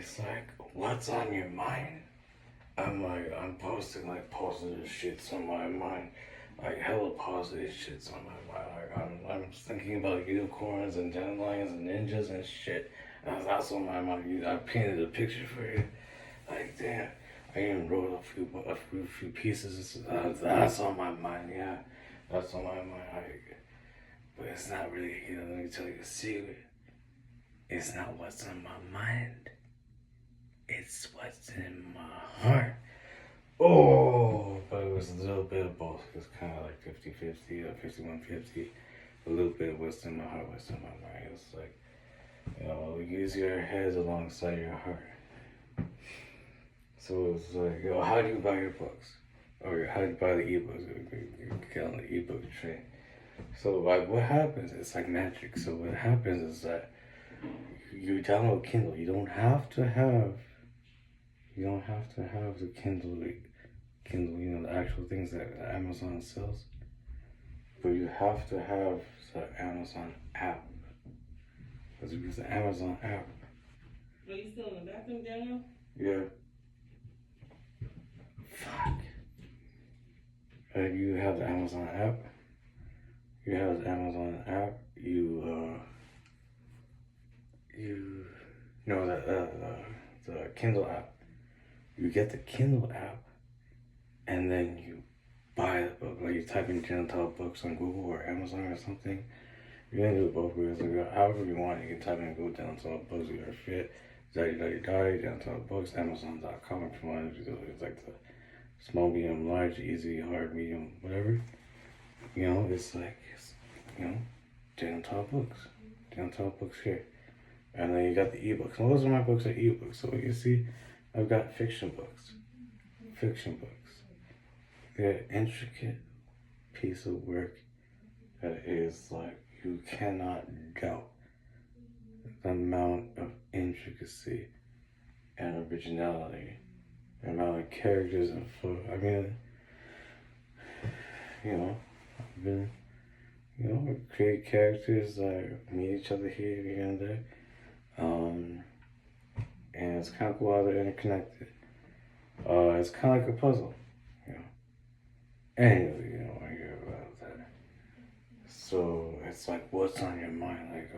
it's like, what's on your mind? I'm posting like positive shits on my mind, like hella positive shits on my mind. Like I'm thinking about unicorns and dandelions and ninjas and shit. And that's on my mind. I painted a picture for you. Like damn, I even wrote a few pieces. That's on my mind. Yeah, that's on my mind. But it's not really. Let me tell you a secret. It's not what's on my mind. It's what's in my heart. Oh, but it was a little bit of both. It was kind of like 50-50 or 51-50. A little bit of what's in my heart, what's in my mind. It's like, use your head alongside your heart. So it's like, how do you buy your books? Or how do you buy the ebooks? You get on the ebook train. So like, what happens? It's like magic. So what happens is that you download Kindle. You don't have to have the Kindle, the actual things that Amazon sells. But you have to have the Amazon app. Because you use the Amazon app. Are you still in the bathroom, Daniel? Yeah. Fuck. You have the Amazon app. You have the Amazon app. The Kindle app. You get the Kindle app, and then you buy the book. Like you type in Daniel Taa books on Google or Amazon or something. You're gonna do it both ways. Like, however you want, you can type in Google Daniel Taa books. You are fit. Daniel Taa books. Amazon.com if you want to do it. It's like the small, medium, large, easy, hard, medium, whatever. It's like Daniel Taa books. Daniel Taa books here. And then you got the ebooks. Most of my books are ebooks. So you see, I've got fiction books. They're an intricate piece of work that is like, you cannot doubt the amount of intricacy and originality, the amount of characters and I've been, create characters that meet each other here and there. And it's kind of cool how they're interconnected. It's kind of like a puzzle, Anyway, I hear about that. So it's like, what's on your mind? Like,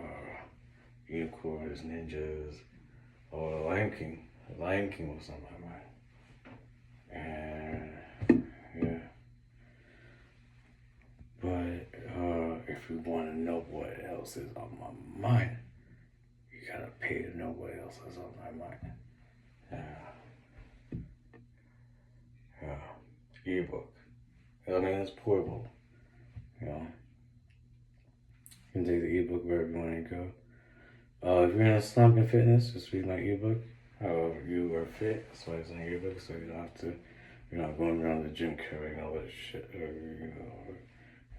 unicorns, ninjas, or the Lion King. The Lion King was on my mind. And yeah. But if you want to know what else is on my mind, you gotta pay to know what else is on my mind. Ebook. It's portable. You can take the ebook wherever you want to go. If you're in a slump in fitness, just read my ebook. You are fit, that's why it's in your ebook, so you don't have to. You're not going around the gym carrying all that shit. You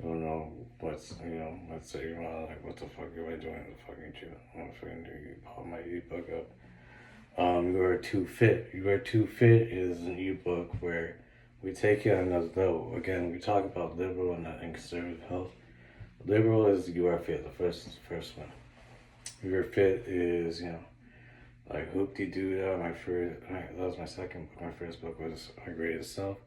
don't know what's you're not like, what the fuck am I doing in the fucking gym? I'm fucking do you pop my ebook up. You Are Too Fit. You Are Too Fit is an ebook where we take it on another level. Again, we talk about liberal and conservative health. Liberal is You Are Fit, the first one. You Are Fit is, like Hoop-de-doo. That was my second book. My first book was My Greatest Self.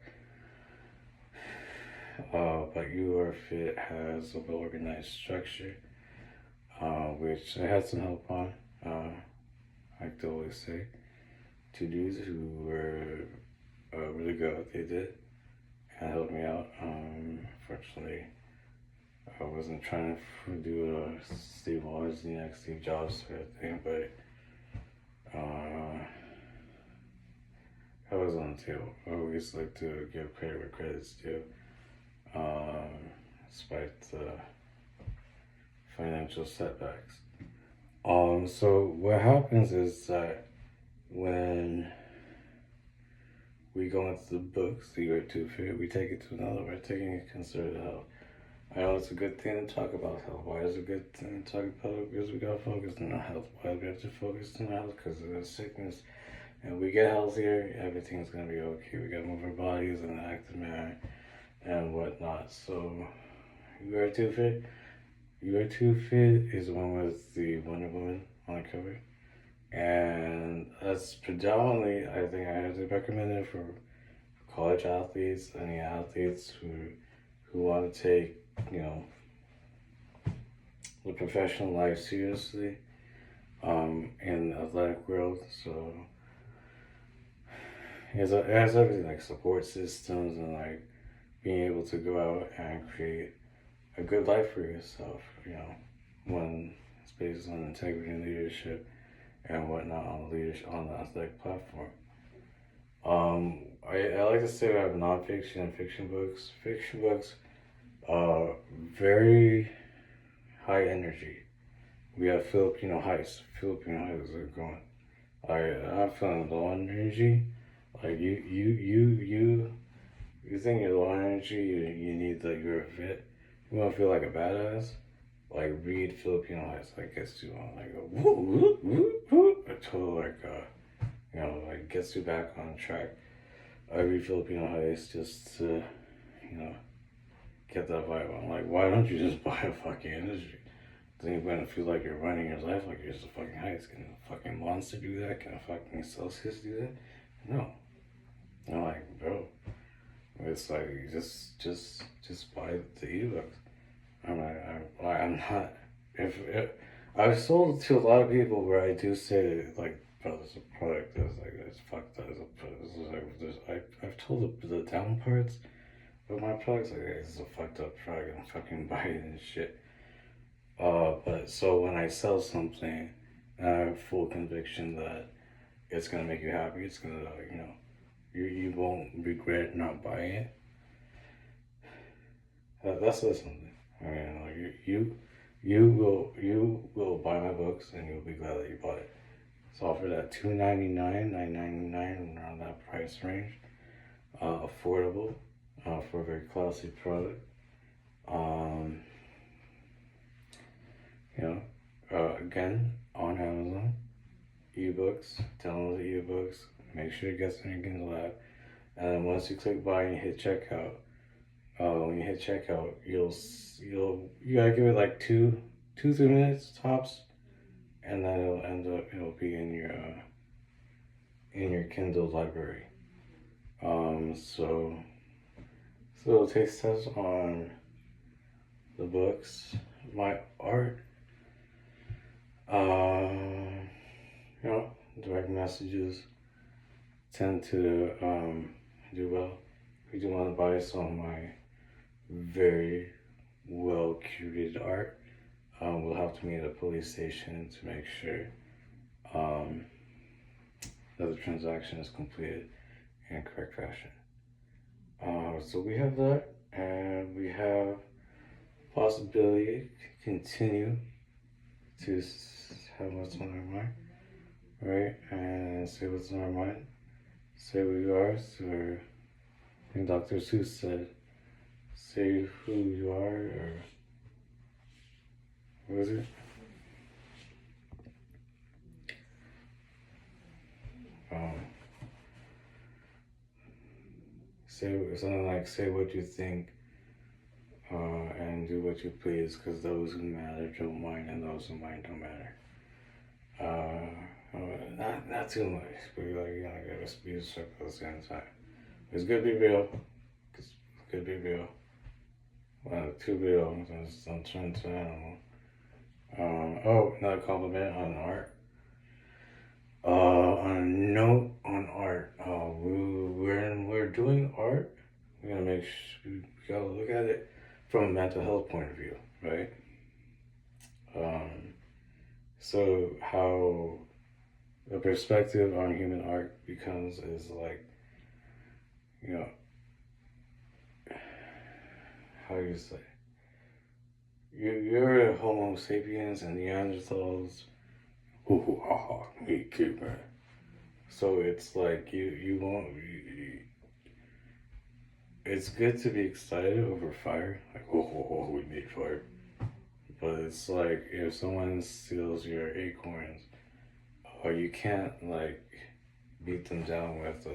But You Are Fit has a well-organized structure, which I had some help on. I could always say, two dudes who were really good at what they did and helped me out. Unfortunately, I wasn't trying to do a Steve Wozniak, Steve Jobs sort of thing, but I was on the table. I always like to give credit where credit's due, despite the financial setbacks. So what happens is that when we go into the books, the You Are Too Fit, we take it to another. We're taking it considered health. I know it's a good thing to talk about health. Why is it a good thing to talk about it? Because we got to focus on our health. Why do we have to focus on our health? Because of the sickness. And we get healthier, everything's going to be okay. We got to move our bodies in an active manner and whatnot. So, You Are Too Fit. You Are Too Fit is the one with the Wonder Woman on the cover. And that's predominantly, I think I have to recommend it for college athletes, any athletes who want to take, you know, the professional life seriously, in athletic growth. So it has everything like support systems and like being able to go out and create a good life for yourself, you know, when it's based on integrity and leadership and whatnot on the athletic platform. I like to say I have nonfiction and fiction books. Fiction books are very high energy. We have Filipino heists. Filipino heists are going. I'm feeling low on energy. Like you think you're low on energy. You need that you're fit. You want to feel like a badass. Like read Filipino heists. Like gets you on like a woo woo woo woo. Until like you know, like gets you back on track. I read Filipino heists just to, you know, get that vibe. I'm like, why don't you just buy a fucking energy? Then you're gonna feel like you're running your life like you're just a fucking heist. Can a fucking monster do that? Can a fucking Celsius do that? No. I'm like, bro. It's like just buy the ebooks. I'm not. If I was sold to a lot of people where I do say like, bro, there's a product that's like it's fucked up. I've told the down parts, but my product's like, hey, this is a fucked up product. I'm fucking buying it and shit. But so when I sell something, I have full conviction that it's gonna make you happy. It's gonna, you know, you won't regret not buying it. That says something. I mean, like you will buy my books and you'll be glad that you bought it. It's offered at $2.99, $9.99, around that price range. Affordable, for a very classy product. You know, again, on Amazon, ebooks, download the ebooks, make sure it gets in your Kindle app, and then once you click buy and you hit checkout, when you hit checkout, you gotta give it like 3 minutes tops, and then it'll be in your Kindle library. So taste test on the books, my art. You know, direct messages tend to do well. If you do want to buy some of my very well curated art, we'll have to meet at a police station to make sure that the transaction is completed in correct fashion. So we have that, and we have possibility to continue to have what's on our mind, right? And say what's on our mind, say who you are. So I think Dr. Seuss said, say who you are, or what was it? Say something like, say what you think, and do what you please, because those who matter don't mind, and those who mind don't matter. Not too much, but like, you gotta be respectful at the same time. It's good to be real. It's good to be real. Well, too real, don't turn into an animal. Oh, another compliment on art. On a note on art, when we're doing art, we're gonna make sure we gotta look at it from a mental health point of view, right? So how the perspective on human art becomes is like, you know, how you say, you're a Homo sapiens and Neanderthals. Ooh, ha ha, me too, man. So it's like you won't. It's good to be excited over fire, like oh, we made fire. But it's like if someone steals your acorns, you can't like beat them down with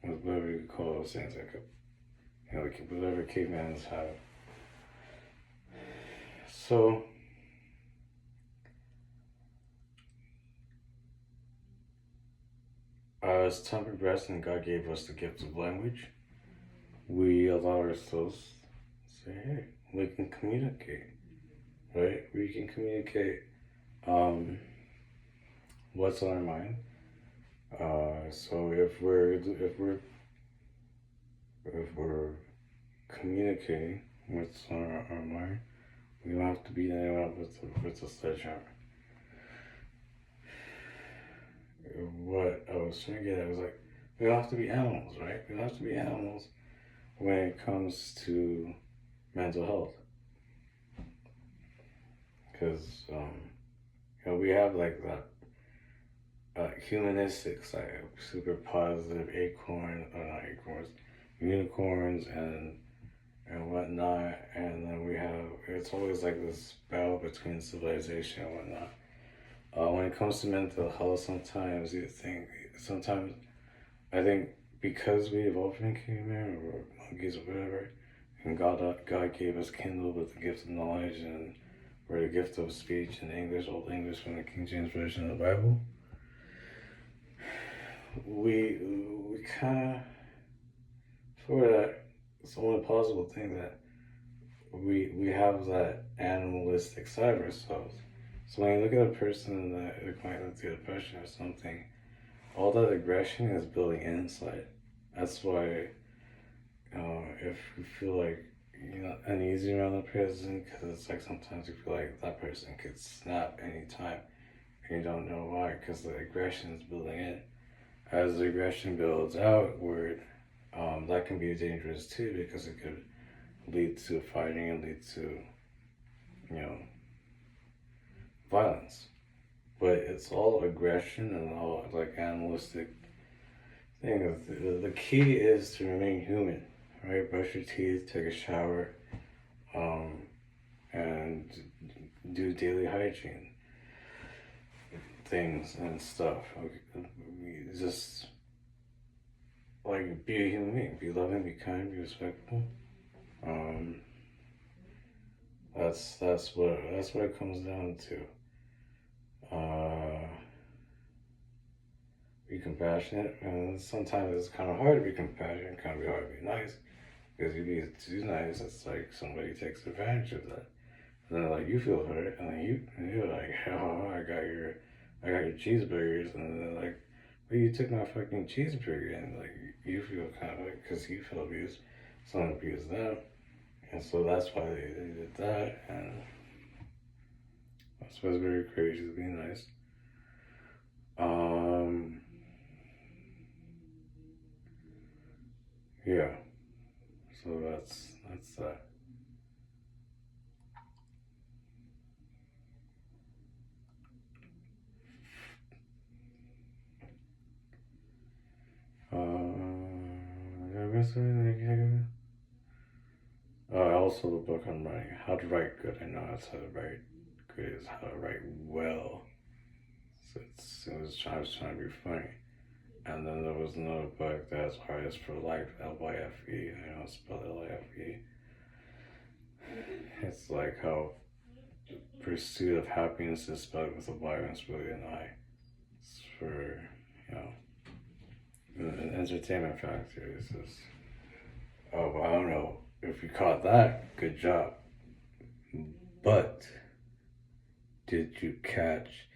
whatever you call those things, like like whatever cavemans have. So as time progressed and God gave us the gift of language, we allow ourselves to say, hey, we can communicate, right? We can communicate what's on our mind. So if we're communicating what's on our mind, we don't have to beat anyone up with a sledgehammer. What I was trying to get at was like, we don't have to be animals, right? We don't have to be animals when it comes to mental health. Because, we have like that humanistic side, super positive not acorns, unicorns and whatnot. And then we have, it's always like this battle between civilization and whatnot. When it comes to mental health, sometimes I think because we evolved from cavemen or monkeys or whatever, and God gave us Kindle with the gift of knowledge and or the gift of speech in English, Old English from the King James Version of the Bible, we kind of, for that, it's the only possible thing that we have that animalistic side of ourselves. So when you look at a person that is going through depression or something, all that aggression is building inside. That's why if you feel like uneasy around the person, because it's like sometimes you feel like that person could snap anytime, and you don't know why, because the aggression is building in. As the aggression builds outward, that can be dangerous too, because it could lead to fighting and lead to, violence. But it's all aggression and all like animalistic things. The key is to remain human, right? Brush your teeth, take a shower, and do daily hygiene things and stuff. Just like be a human being, be loving, be kind, be respectful. That's what it comes down to. Be compassionate, and sometimes it's kind of hard to be compassionate, kind of be hard to be nice, because you be too nice, it's like somebody takes advantage of that, and then like you feel hurt, and then you're like, oh, I got your cheeseburgers, and then like, well, you took my fucking cheeseburger, and like you feel kind of like, because you feel abused, someone abused them, and so that's why they did that, and that's why it's very crazy to be nice. Yeah, so that's that. Also the book I'm writing, How to Write Good. I know that's how to write good is how to write well. So I was trying to be funny. And then there was another book that's Artist for Life, Lyfe. I don't spell it Lyfe. It's like how pursuit of happiness is spelled with a Y and it's really an I. It's for, an entertainment factor. It's just, oh, well, I don't know. If you caught that, good job. But did you catch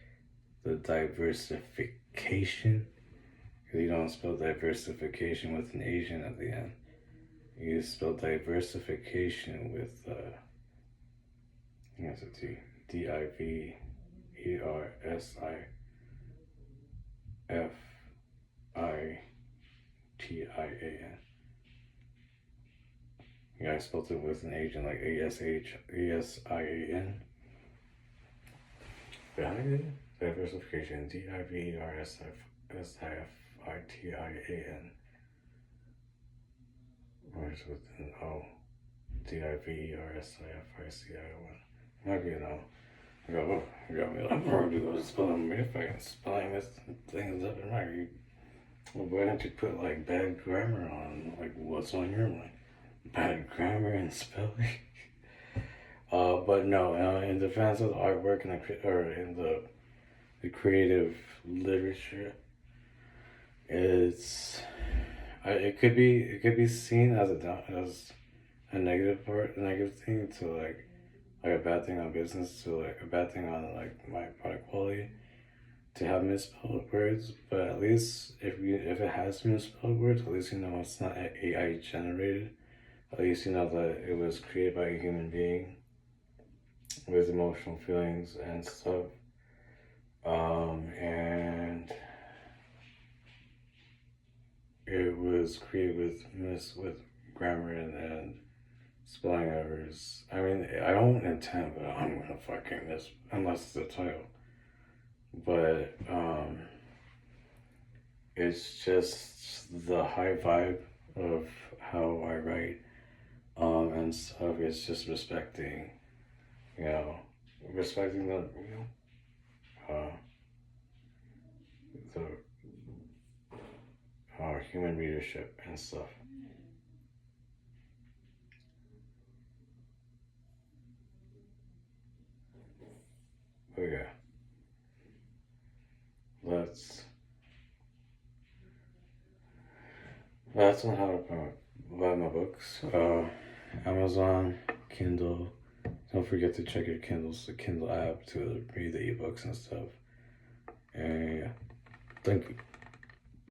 the diversification? Because you don't spell diversification with an Asian at the end. You spell diversification with it's a T. Diversification. Yeah, I spelled it with an Asian, like ASIAN. Yeah, I did. Diversification. Diversification. Words with an O. Diversification. Might be an O. You got me like, bro, do those spelling. If I can spelling this thing is up and right. Well, why don't you put like bad grammar on, like what's on your mind? Bad grammar and spelling. But no, in defense of the artwork and in the creative literature, it's it could be seen as a negative part, a negative thing to like a bad thing on business, to like a bad thing on like my product quality, to have misspelled words. But at least if it has misspelled words, at least you know it's not AI generated. At least you know that it was created by a human being with emotional feelings and stuff. And it was created with grammar and spelling errors. I mean, I don't intend that I'm gonna fucking this unless it's the title. But it's just the high vibe of how I write, and stuff. It's just respecting, respecting the human readership and stuff. But yeah, that's on how to buy my books. Amazon, Kindle. Don't forget to check your the Kindle app to read the ebooks and stuff. And yeah, thank you.